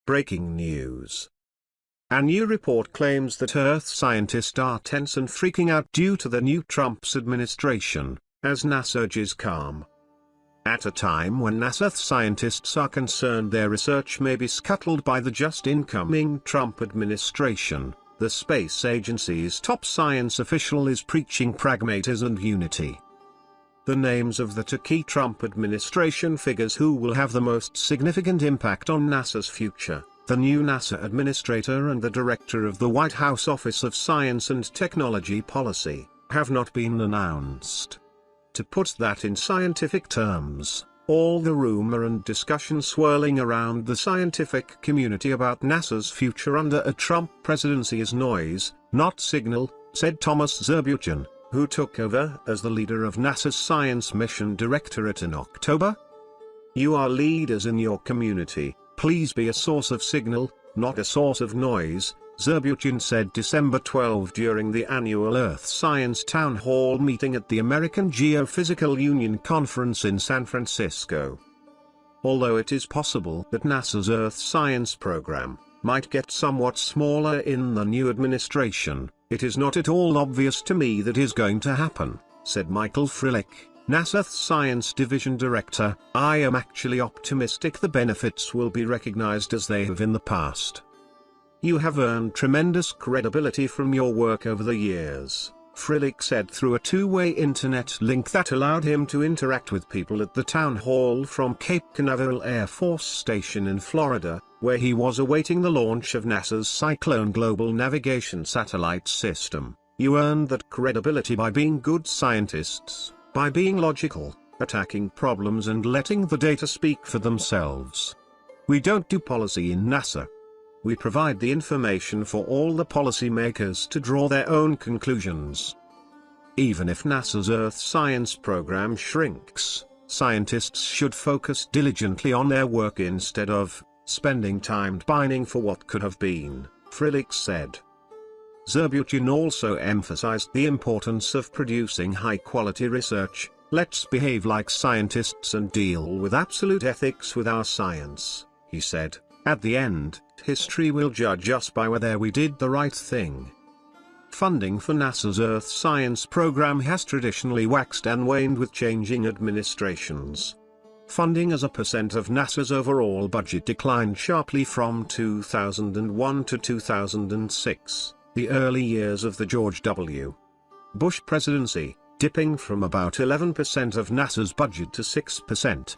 Breaking news. A new report claims that Earth scientists are tense and freaking out due to the new Trump's administration, as NASA urges calm. At a time when NASA scientists are concerned their research may be scuttled by the just incoming Trump administration, the space agency's top science official is preaching pragmatism and unity. The names of the two key Trump administration figures who will have the most significant impact on NASA's future, the new NASA administrator and the director of the White House Office of Science and Technology Policy, have not been announced. To put that in scientific terms, all the rumor and discussion swirling around the scientific community about NASA's future under a Trump presidency is noise, not signal, said Thomas Zurbuchen, who took over as the leader of NASA's Science Mission Directorate in October. You are leaders in your community, please be a source of signal, not a source of noise, Zurbuchen said December 12 during the annual Earth Science Town Hall meeting at the American Geophysical Union Conference in San Francisco. Although it is possible that NASA's Earth science program might get somewhat smaller in the new administration, it is not at all obvious to me that is going to happen, said Michael Frillick, NASA's Science Division Director. I am actually optimistic the benefits will be recognized as they have in the past. You have earned tremendous credibility from your work over the years, Frillick said through a two-way internet link that allowed him to interact with people at the town hall from Cape Canaveral Air Force Station in Florida, where he was awaiting the launch of NASA's Cyclone Global Navigation Satellite System. You earned that credibility by being good scientists, by being logical, attacking problems and letting the data speak for themselves. We don't do policy in NASA. We provide the information for all the policymakers to draw their own conclusions. Even if NASA's Earth science program shrinks, scientists should focus diligently on their work instead of spending time pining for what could have been, Frillick said. Zurbuchen also emphasized the importance of producing high-quality research. Let's behave like scientists and deal with absolute ethics with our science, he said. At the end, history will judge us by whether we did the right thing. Funding for NASA's Earth science program has traditionally waxed and waned with changing administrations. Funding as a percent of NASA's overall budget declined sharply from 2001 to 2006, the early years of the George W. Bush presidency, dipping from about 11% of NASA's budget to 6%.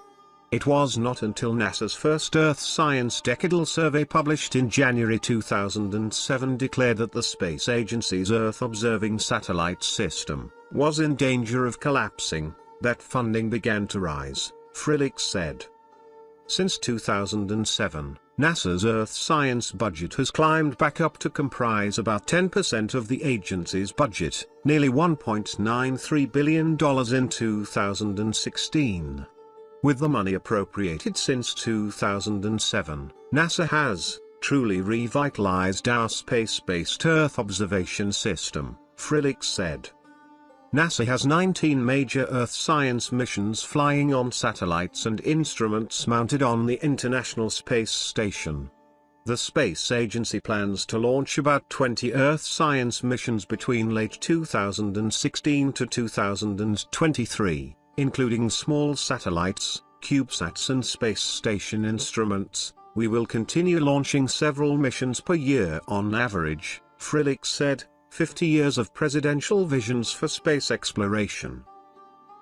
It was not until NASA's first Earth Science Decadal Survey published in January 2007 declared that the space agency's Earth-observing satellite system was in danger of collapsing, that funding began to rise, Frillick said. Since 2007, NASA's Earth science budget has climbed back up to comprise about 10% of the agency's budget, nearly $1.93 billion in 2016. With the money appropriated since 2007, NASA has truly revitalized our space-based Earth observation system, Frillick said. NASA has 19 major Earth science missions flying on satellites and instruments mounted on the International Space Station. The space agency plans to launch about 20 Earth science missions between late 2016 to 2023. Including small satellites, CubeSats and space station instruments. We will continue launching several missions per year on average, Frillick said, 50 years of presidential visions for space exploration.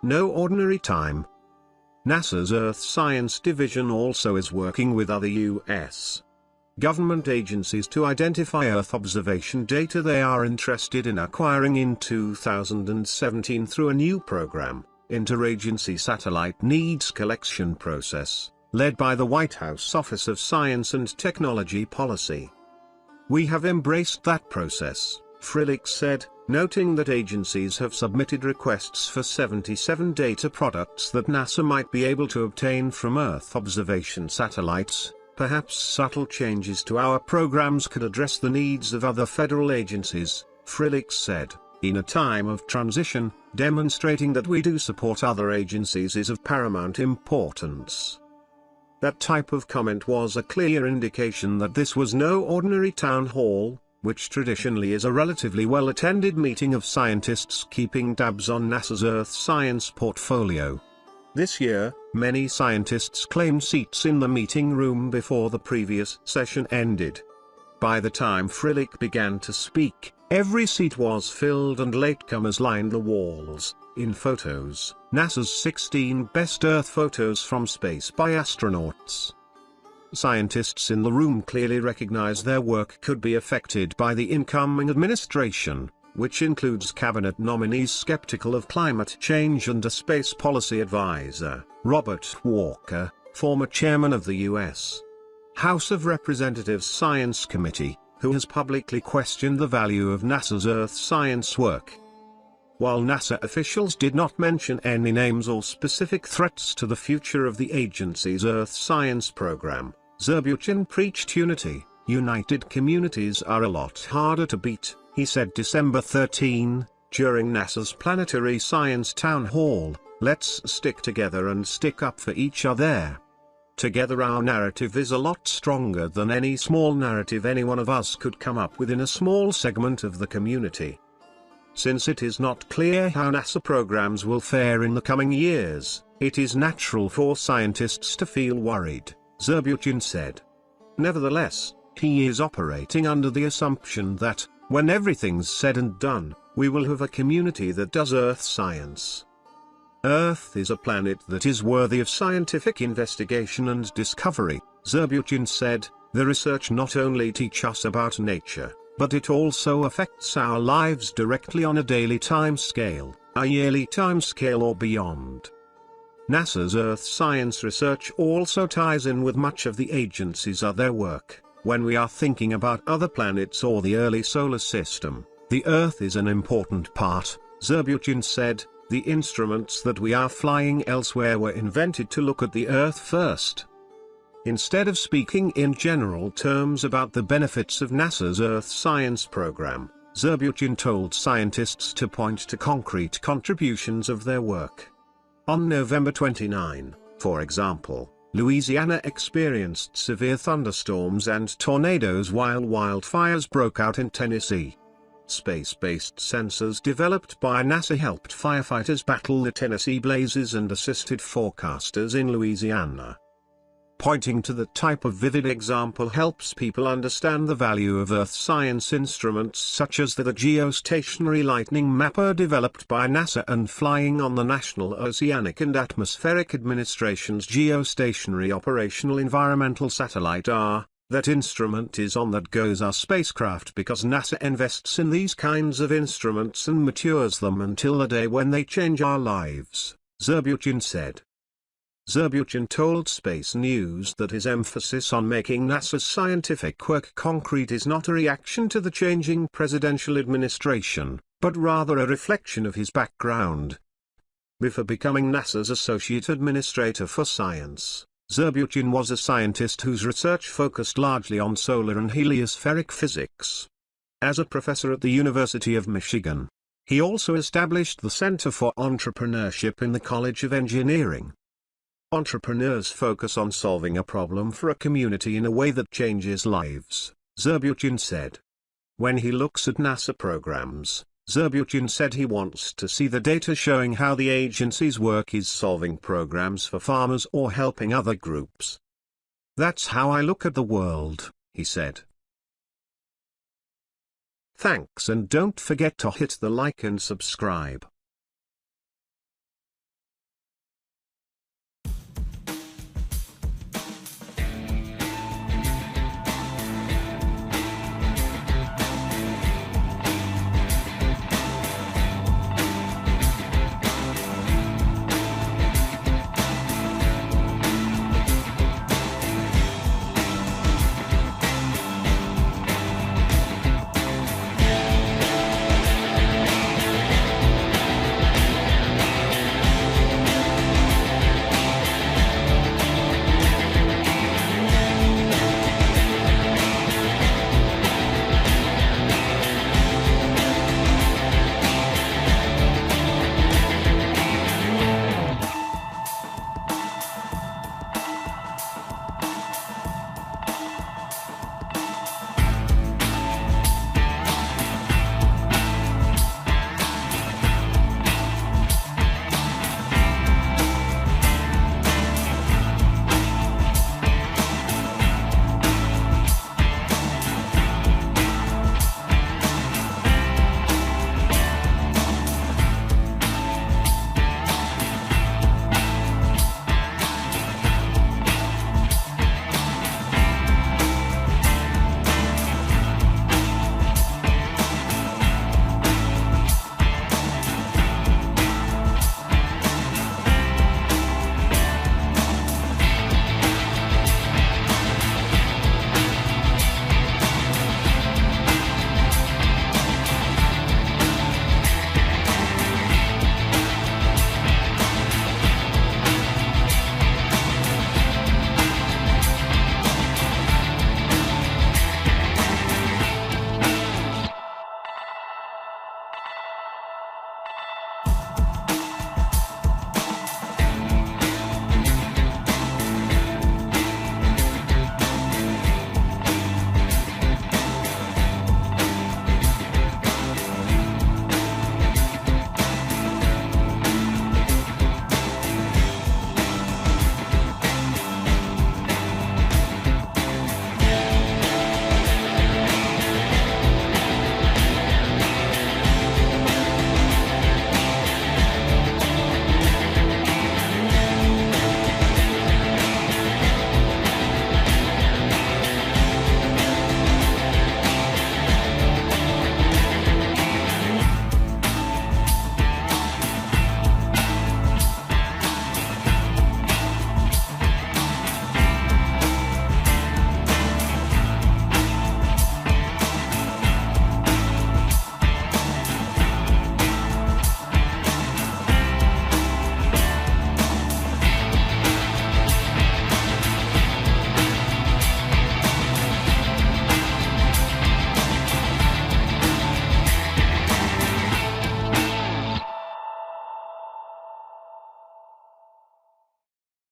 No ordinary time. NASA's Earth Science Division also is working with other U.S. government agencies to identify Earth observation data they are interested in acquiring in 2017 through a new program. Interagency Satellite Needs Collection Process, led by the White House Office of Science and Technology Policy. We have embraced that process, Frillick said, noting that agencies have submitted requests for 77 data products that NASA might be able to obtain from Earth observation satellites. Perhaps subtle changes to our programs could address the needs of other federal agencies, Frillick said. In a time of transition, demonstrating that we do support other agencies is of paramount importance. That type of comment was a clear indication that this was no ordinary town hall, which traditionally is a relatively well-attended meeting of scientists keeping tabs on NASA's Earth science portfolio. This year, many scientists claimed seats in the meeting room before the previous session ended. By the time Frillick began to speak, every seat was filled and latecomers lined the walls. In photos, NASA's 16 best Earth photos from space by astronauts. Scientists in the room clearly recognize their work could be affected by the incoming administration, which includes cabinet nominees skeptical of climate change and a space policy advisor, Robert Walker, former chairman of the U.S. House of Representatives Science Committee, who has publicly questioned the value of NASA's Earth science work. While NASA officials did not mention any names or specific threats to the future of the agency's Earth science program, Zurbuchen preached unity. United communities are a lot harder to beat, he said December 13, during NASA's Planetary Science Town Hall. Let's stick together and stick up for each other. Together our narrative is a lot stronger than any small narrative any one of us could come up with in a small segment of the community. Since it is not clear how NASA programs will fare in the coming years, it is natural for scientists to feel worried, Zurbuchen said. Nevertheless, he is operating under the assumption that, when everything's said and done, we will have a community that does Earth science. Earth is a planet that is worthy of scientific investigation and discovery, Zurbuchen said. The research not only teaches us about nature, but it also affects our lives directly on a daily time scale, a yearly time scale or beyond. NASA's Earth science research also ties in with much of the agency's other work. When we are thinking about other planets or the early solar system, the Earth is an important part, Zurbuchen said. The instruments that we are flying elsewhere were invented to look at the Earth first. Instead of speaking in general terms about the benefits of NASA's Earth science program, Zurbuchen told scientists to point to concrete contributions of their work. On November 29, for example, Louisiana experienced severe thunderstorms and tornadoes while wildfires broke out in Tennessee. Space-based sensors developed by NASA helped firefighters battle the Tennessee blazes and assisted forecasters in Louisiana. Pointing to the type of vivid example helps people understand the value of Earth science instruments such as the Geostationary Lightning Mapper developed by NASA and flying on the National Oceanic and Atmospheric Administration's Geostationary Operational Environmental Satellite (AR). That instrument is on that goes our spacecraft because NASA invests in these kinds of instruments and matures them until the day when they change our lives, Zurbuchen said. Zurbuchen told Space News that his emphasis on making NASA's scientific work concrete is not a reaction to the changing presidential administration, but rather a reflection of his background. Before becoming NASA's Associate Administrator for Science, Zurbuchen was a scientist whose research focused largely on solar and heliospheric physics. As a professor at the University of Michigan, he also established the Center for Entrepreneurship in the College of Engineering. Entrepreneurs focus on solving a problem for a community in a way that changes lives, Zurbuchen said. When he looks at NASA programs, Zurbuchen said he wants to see the data showing how the agency's work is solving programs for farmers or helping other groups. That's how I look at the world, he said. Thanks, and don't forget to hit the like and subscribe.